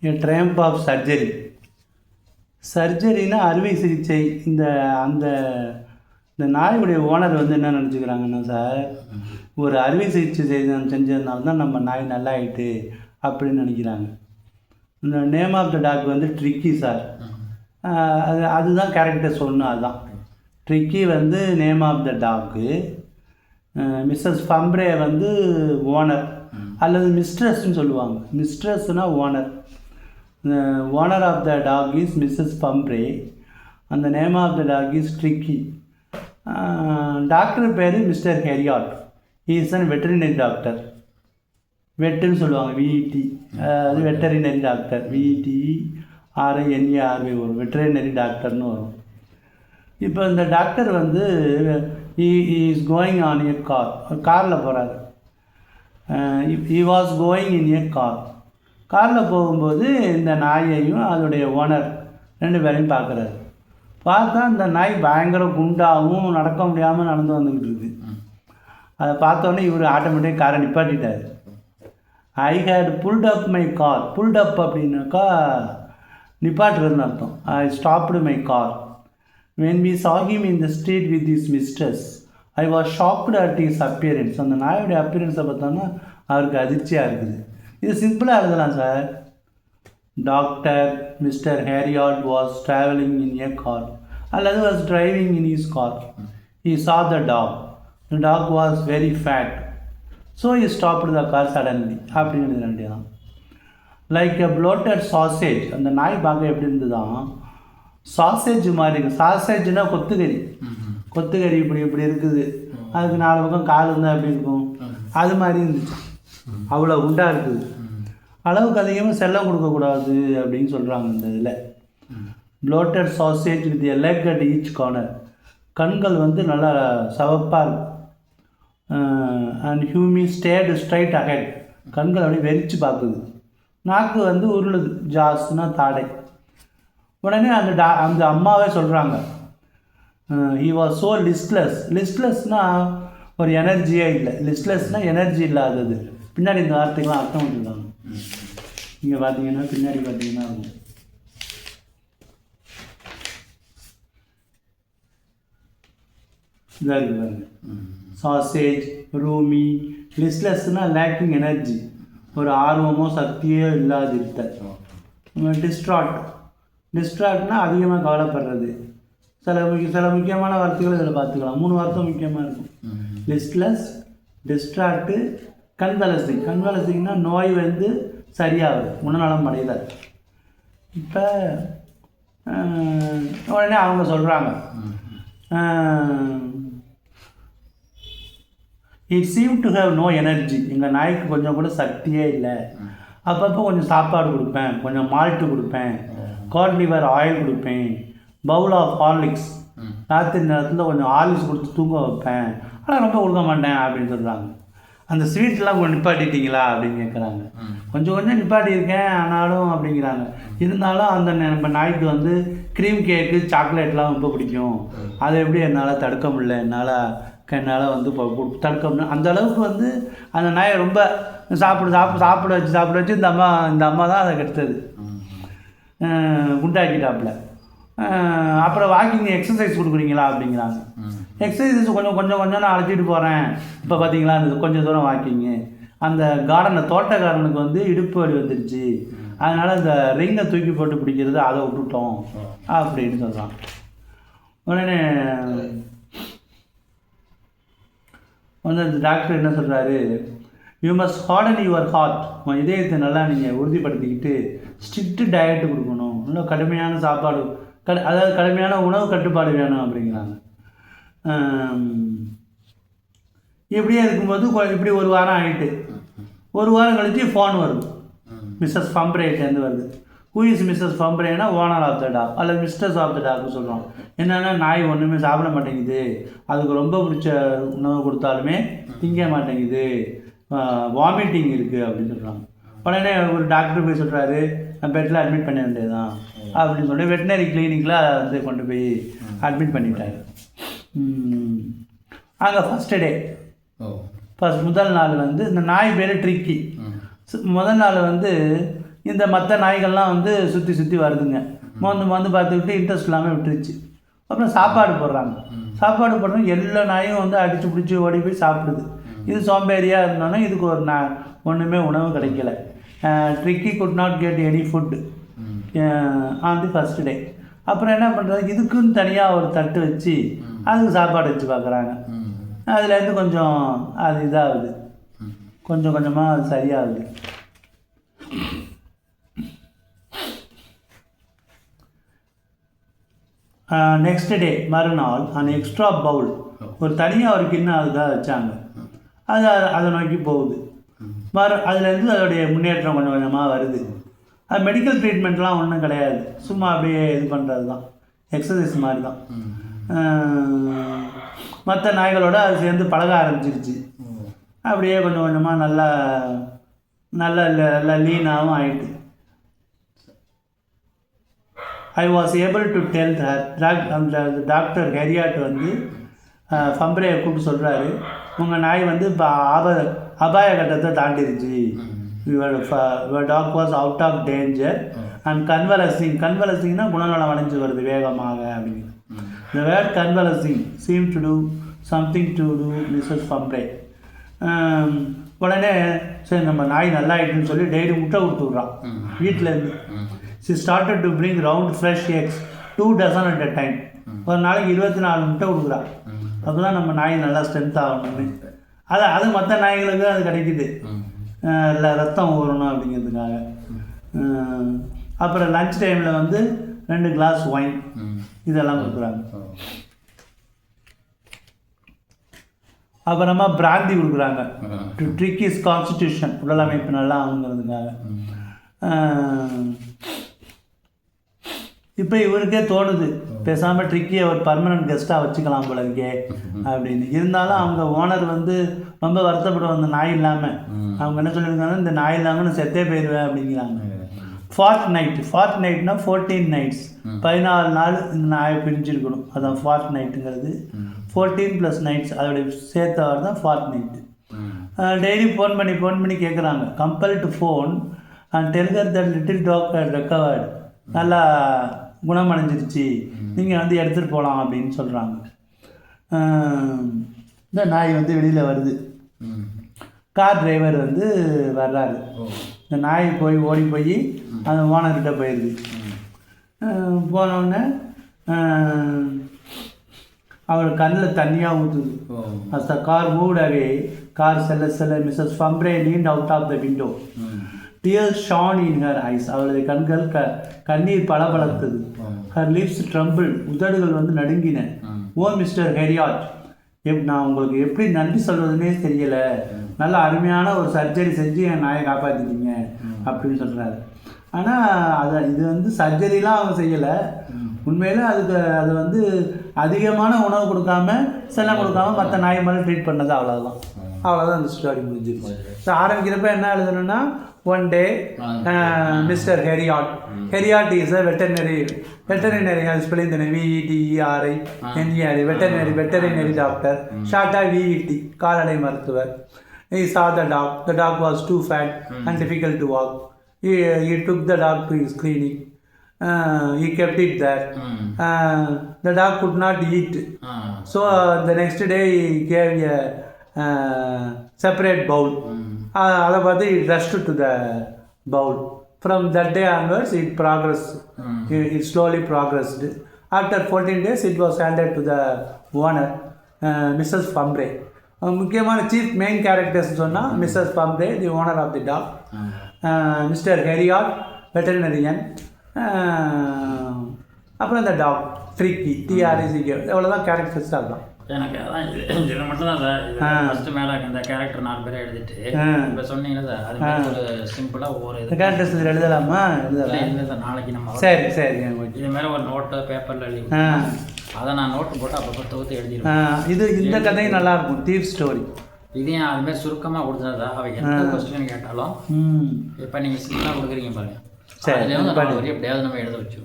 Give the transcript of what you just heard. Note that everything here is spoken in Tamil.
A triumph of surgery. சர்ஜரினா அறுவை சிகிச்சை. அந்த நாயுடைய ஓனர் வந்து என்ன நினச்சிக்கிறாங்கன்னா, சார் ஒரு அறுவை சிகிச்சை செஞ்சதுனால தான் நம்ம நாய் நல்லா ஆகிட்டு அப்படின்னு நினைக்கிறாங்க. இந்த நேம் ஆஃப் த டாக் வந்து ட்ரிக்கி சார். அதுதான் கேரக்டர்ஸ் ஒன்று. அதுதான் ட்ரிக்கி வந்து name of the dog. Mrs Pumphrey வந்து ஓனர் அல்லது மிஸ்ட்ரஸ்ன்னு சொல்லுவாங்க. மிஸ்ட்ரஸ்னால் ஓனர். Owner of the dog is Mrs Pumphrey. அந்த name of the dog is Tricki. Doctor பேர் Mr Herriot. Is an veterinary doctor. வெட்டுன்னு சொல்லுவாங்க, விஇடி. அது வெட்டரினரி டாக்டர். VETRINARY வரும், வெட்டரினரி டாக்டர்னு வரும். இப்போ இந்த டாக்டர் வந்து இஸ் கோயிங் ஆன் எ காரில் போகிறாரு. he was going in a car. காரில் போகும்போது இந்த நாயையும் அதோடைய ஓனர் 2 பேரையும் பார்க்குறாரு. பார்த்தா இந்த நாய் பயங்கர குண்டாகவும் நடக்க முடியாமல் நடந்து வந்துக்கிட்டு இருக்குது. அதை பார்த்தோன்னே இவர் ஆட்டோமேட்டிக் காரை நிப்பாட்டிட்டார். I had pulled up my car. Pulled up அப்படின்னாக்கா நிப்பாட்டுறதுன்னு அர்த்தம். I stopped my car. when we saw him in the street with his mistress, I was shocked at his appearance. அந்த நாயோடைய அப்பியரன்ஸை பார்த்தோன்னா அவருக்கு அதிர்ச்சியாக இருக்குது. இது சிம்பிளாக எழுதலாம் சார். Doctor Mr Herriot was travelling in a car அல்லது was driving in his car. he saw the dog. the dog was very fat, so he stopped the car suddenly அப்படின்னு எழுத வேண்டியதான். Like a bloated sausage. அந்த நாய் பார்க்க எப்படி இருந்துதான் சாசேஜ் மாதிரி இருக்குது. சாசேஜ்னா கொத்துக்கறி. கொத்துக்கறி இப்படி இருக்குது. அதுக்கு 4 பக்கம் கால் இருந்தால் எப்படி இருக்கும், அது மாதிரி இருந்துச்சு. அவ்வளோ குண்டாக இருக்குது. அளவுக்கு அதிகமாக செல்லம் கொடுக்கக்கூடாது அப்படின்னு சொல்கிறாங்க இந்த இதில். bloated sausage with a leg at each corner. கண்கள் வந்து நல்லா சவப்பாக இருக்கும். And ஹியூமி state straight ahead. கண்கள் அப்படியே வெறிச்சு பார்க்குது. நாக்கு வந்து உருளுது. ஜாஸ்னா தாடை. உடனே அந்த அம்மாவே சொல்கிறாங்க, he was so listless. லிஸ்ட்லெஸ்னால் ஒரு எனர்ஜியே இல்லை. லிஸ்ட்லெஸ்னால் எனர்ஜி இல்லாதது. பின்னாடி இந்த வார்த்தைக்கெலாம் அர்த்தம் வச்சுருக்காங்க. இங்கே பார்த்தீங்கன்னா பின்னாடி பார்த்தீங்கன்னா இருக்கும். இதாக இருக்குது பாருங்க. சாசேஜ், ரூமி. லிஸ்ட்லெஸ்னால் லேக்கிங் எனர்ஜி, ஒரு ஆர்வமோ சக்தியோ இல்லாது இருத்தல். டிஸ்ட்ராக்ட்னா அதிகமாக கவலைப்படுறது. சில முக்கியமான வார்த்தைகள் இதில் பார்த்துக்கலாம். 3 வார்த்தை முக்கியமாக இருக்கும். லிஸ்ட்லெஸ், டிஸ்ட்ராக்டு, கன்வலசிங். கன்வலசிங்னா நோய் வந்து சரியாகுது, குணநலம் அடைதல். இப்போ உடனே அவங்க சொல்கிறாங்க, it seem to have no energy. எங்கள் நாய்க்கு கொஞ்சம் கூட சக்தியே இல்லை. அப்பப்போ கொஞ்சம் சாப்பாடு கொடுப்பேன், கொஞ்சம் மால்ட்டு கொடுப்பேன், காட் லிவர் ஆயில் கொடுப்பேன், பவுல் ஆஃப் ஹார்லிக்ஸ். ராத்திரி நேரத்தில் கொஞ்சம் ஹார்லிக்ஸ் கொடுத்து தூங்க வைப்பேன், ஆனால் ரொம்ப கொடுக்க மாட்டேன் அப்படின்னு சொல்கிறாங்க. அந்த ஸ்வீட்லாம் கொஞ்சம் நிப்பாட்டிட்டீங்களா அப்படின்னு கேட்குறாங்க. கொஞ்சம் நிப்பாட்டியிருக்கேன் ஆனாலும் அப்படிங்கிறாங்க. இருந்தாலும் அந்த நம்ம நாய்க்கு வந்து க்ரீம் கேக்கு, சாக்லேட்லாம் ரொம்ப பிடிக்கும். அதை எப்படி என்னால் தடுக்க முடியல, என்னால் வந்து தடுக்க முடியல. அந்த அளவுக்கு வந்து அந்த நாயை ரொம்ப சாப்பிட வச்சு இந்த அம்மா தான் அதை கெடுத்தது, குண்டாக்கிட்டாப்புல. அப்புறம் வாக்கிங் எக்ஸசைஸ் கொடுக்குறீங்களா அப்படிங்கிறாங்க. எக்ஸசைஸ் கொஞ்சம் நான் அழைச்சிட்டு போகிறேன். இப்போ பார்த்தீங்களா அந்த கொஞ்சம் தூரம் வாக்கிங்கு. அந்த தோட்ட காரனுக்கு வந்து இடுப்பு வலி வந்துடுச்சு, அதனால் இந்த ரிங்கை தூக்கி போட்டு பிடிக்கிறது அதை விட்டுட்டோம் அப்படின்னு சொல்கிறான். உடனே வந்து அந்த டாக்டர் என்ன சொல்கிறாரு, you must harden your heart. உன் இதயத்தை நல்லா நீங்கள் உறுதிப்படுத்திக்கிட்டு ஸ்ட்ரிக்ட் டயட்டு கொடுக்கணும். இன்னும் கடுமையான சாப்பாடு, அதாவது கடுமையான உணவு கட்டுப்பாடு வேணும் அப்படிங்கிறாங்க. இப்படியே இருக்கும்போது இப்படி 1 வாரம் ஆகிட்டு 1 வாரம் கழித்து ஃபோன் வருது. மிஸ்ஸஸ் ஃபம்ப்ரேட்டேருந்து வருது. ஹூ இஸ் மிஸ்ஸஸ் ஃபம்ப்ரேனா ஓனர் ஆஃப் த டாக் அல்லது மிஸ்டர்ஸ் ஆஃப் த டாக்னு சொல்கிறோம். என்னென்னா நாய் ஒன்றுமே சாப்பிட மாட்டேங்குது, அதுக்கு ரொம்ப பிடிச்ச உணவு கொடுத்தாலுமே திங்க மாட்டேங்குது, வாமிட்டிங் இருக்குது அப்படின்னு சொல்கிறாங்க. உடனே ஒரு டாக்டர் போய் சொல்கிறாரு, நான் பெட்டில் அட்மிட் பண்ண வேண்டியதுதான் அப்படின்னு சொல்லி வெட்டினரி கிளினிக்கில் வந்து கொண்டு போய் அட்மிட் பண்ணிட்டாரு. அங்கே முதல் நாள் வந்து இந்த நாய் பேர் ட்ரிக்கி. முதல் நாள் வந்து இந்த மற்ற நாய்கள்லாம் வந்து சுற்றி சுற்றி வருதுங்க. வந்து பார்த்துக்கிட்டு இன்ட்ரெஸ்ட் இல்லாமல் விட்டுருச்சு. அப்புறம் சாப்பாடு போடுறாங்க. சாப்பாடு போடுறோம், எல்லா நாயும் வந்து அடித்து பிடிச்சி ஓடி போய் சாப்பிடுது. இது சோம்பேறியாக இருந்தோன்னா இதுக்கு ஒன்றுமே உணவு கிடைக்கல. Tricky could not get any food on the first day. அப்புறம் என்ன பண்ணுறது, இதுக்குன்னு தனியாக ஒரு தட்டு வச்சு அதுக்கு சாப்பாடு வச்சு பார்க்குறாங்க. அதுலேருந்து கொஞ்சம் அது இதாகுது, கொஞ்சம் கொஞ்சமாக அது சரியாகுது. நெக்ஸ்ட் டே மறுநாள் அந்த எக்ஸ்ட்ரா பவுல் ஒரு தனியாக ஒரு கிண்ணம் அதுக்காக வச்சாங்க. அது அதை நோக்கி போகுது. அதுலேருந்து அதோடைய முன்னேற்றம் கொஞ்சம் கொஞ்சமாக வருது. அது மெடிக்கல் ட்ரீட்மெண்ட்லாம் ஒன்றும் கிடையாது, சும்மா அப்படியே இது பண்ணுறது தான், எக்ஸசைஸ் மாதிரி தான். மற்ற நாய்களோடு அது சேர்ந்து பழக ஆரம்பிச்சிருச்சு. அப்படியே கொஞ்சம் கொஞ்சமாக நல்லா நல்லா நல்லா லீனாகவும் ஆகிட்டு. I was able to tell அந்த டாக்டர் ஹெரியாட் வந்து ஃபம்ப்ரேயை கூப்பிட்டு சொல்கிறாரு, உங்கள் நாய் வந்து இப்போ அபாய கட்டத்தை தாண்டிருச்சு. Your dog was out of danger and கன்வலசிங்னா குணநலம் அடைஞ்சு வருது வேகமாக அப்படிங்கிறது. The word convalescing seemed to do something to do Mrs. Fumbre. உடனே சரி நம்ம நாய் நல்லா ஆகிட்டுன்னு சொல்லி டெய்லி முட்டை கொடுத்து விட்றான் வீட்டிலேருந்து. She started to bring round fresh eggs 2 dozen at a time. ஒரு நாளைக்கு 24 முட்டை கொடுக்குறா. அப்போ தான் நம்ம நாய் நல்லா ஸ்ட்ரென்த் ஆகணும்னு. அது மற்ற நாய்களுக்கு அது கிடைக்குது, இல்லை ரத்தம் ஊறணும் அப்படிங்கிறதுக்காக. அப்புறம் லன்ச் டைமில் வந்து 2 கிளாஸ் ஒயின் இதெல்லாம் கொடுக்குறாங்க. அப்புறமா பிராந்தி கொடுக்குறாங்க டு ட்ரிக் இஸ் கான்ஸ்டிடியூஷன், உடல் அமைப்பு நல்லா ஆகுங்கிறதுக்காக. இப்போ இவருக்கே தோணுது பேசாமல் ட்ரிக்கியை ஒரு பர்மனன்ட் கெஸ்ட்டாக வச்சுக்கலாம் போல இருக்கே அப்படின்னு. இருந்தாலும் அவங்க ஓனர் வந்து ரொம்ப வருத்தப்படுவாங்க அந்த நாய் இல்லாமல். அவங்க என்ன சொல்லியிருக்காங்க, இந்த நாய் இல்லாமல் நான் செத்தே போயிடுவேன் அப்படிங்கிறாங்க. ஃபார்ட் நைட்னா 14 nights, 14 நாள் இந்த நாயை பிரிஞ்சிருக்கணும். அதான் ஃபார்ட் நைட்டுங்கிறது. 14 + nights அதோடைய சேர்த்தவர் தான் ஃபார்ட் நைட்டு. டெய்லி ஃபோன் பண்ணி கேட்குறாங்க, compel to phone and tell her that little dog had recovered, நல்லா குணமடைஞ்சிருச்சு, நீங்கள் வந்து எடுத்துகிட்டு போகலாம் அப்படின்னு சொல்கிறாங்க. இந்த நாய் வந்து வெளியில் வருது. கார் டிரைவர் வந்து வர்றாரு. இந்த நாய் ஓடி போய் அந்த ஓனர்கிட்ட போயிடுது. போனோடனே அவர் கண்ணில் தண்ணியாக ஊற்றுது. as the car moved away, car செல்ல Mrs ஃபம்ப்ரே leaned out of the window. Tears shone in her eyes. அவளுடைய கண்கள் கண்ணீர் பளபளத்தது. her lips trembled. உதடுகள் வந்து நடுங்கின. ஓ மிஸ்டர் ஹெரியாட், நான் உங்களுக்கு எப்படி நன்றி சொல்வதுன்னே தெரியலை, நல்ல அருமையான ஒரு சர்ஜரி செஞ்சு என் நாயை காப்பாற்றிட்டீங்க அப்படின்னு சொல்கிறாரு. ஆனால் இது வந்து சர்ஜரிலாம் அவங்க செய்யலை. உண்மையில் அது வந்து அதிகமான உணவு கொடுக்காம செல்லம் கொடுக்காம மற்ற நாய் மாதிரி ட்ரீட் பண்ணது, அவ்வளோதான் அந்த ஸ்டோரி முடிஞ்சிருச்சு. ஸோ ஆரம்பிக்கிறப்ப என்ன எழுதணும்னா, one day Mr. Heriot is a veterinary has spelling the veterinary veterinary doctor, short VET கால்நடை மருத்துவர். He saw the dog was too fat and difficult to walk. He took the dog to his clinic. He kept it there. The dog could not eat, so the next day he gave a separate bowl. அதை பார்த்து it rushed to the bowl. From that day onwards it progressed. It slowly progressed. After 14 days it was handed to the owner, Mrs. Fumbre. முக்கியமான சீஃப் மெயின் கேரக்டர்ஸ் சொன்னால் Mrs Pumphrey, the owner of the dog, Mr Herriot veterinarian, அப்புறம் இந்த டாக் ட்ரிக்கி TRICK. எவ்வளோதான் கேரக்டர்ஸ் அதுதான். எனக்கு அதான் இது மட்டும் தான் சார். ஃபஸ்ட்டு மேலே இந்த கேரக்டர் 4 பேரை எழுதிட்டு இப்போ சொன்னீங்களா சார், அது ஒரு சிம்பிளாக ஒவ்வொரு இது கேரக்டர்ஸ் எழுதலாமா? இல்லை சார், நாளைக்கு நம்ம சரி இது மாதிரி ஒரு நோட்டு பேப்பரில் எழுதி அதை நான் நோட்டு போட்டு அப்பப்போ தொகுத்து எழுதிடுவேன். இந்த கதையும் நல்லாயிருக்கும், தீப் ஸ்டோரி. இதையும் அதுமாதிரி சுருக்கமாக கொடுத்தா சார், அவங்க எந்த கொஸ்டின் கேட்டாலும் இப்போ நீங்கள் சிம்பிளாக கொடுக்குறீங்க பாருங்கள், சரி எப்படியாவது நம்ம எழுத வச்சு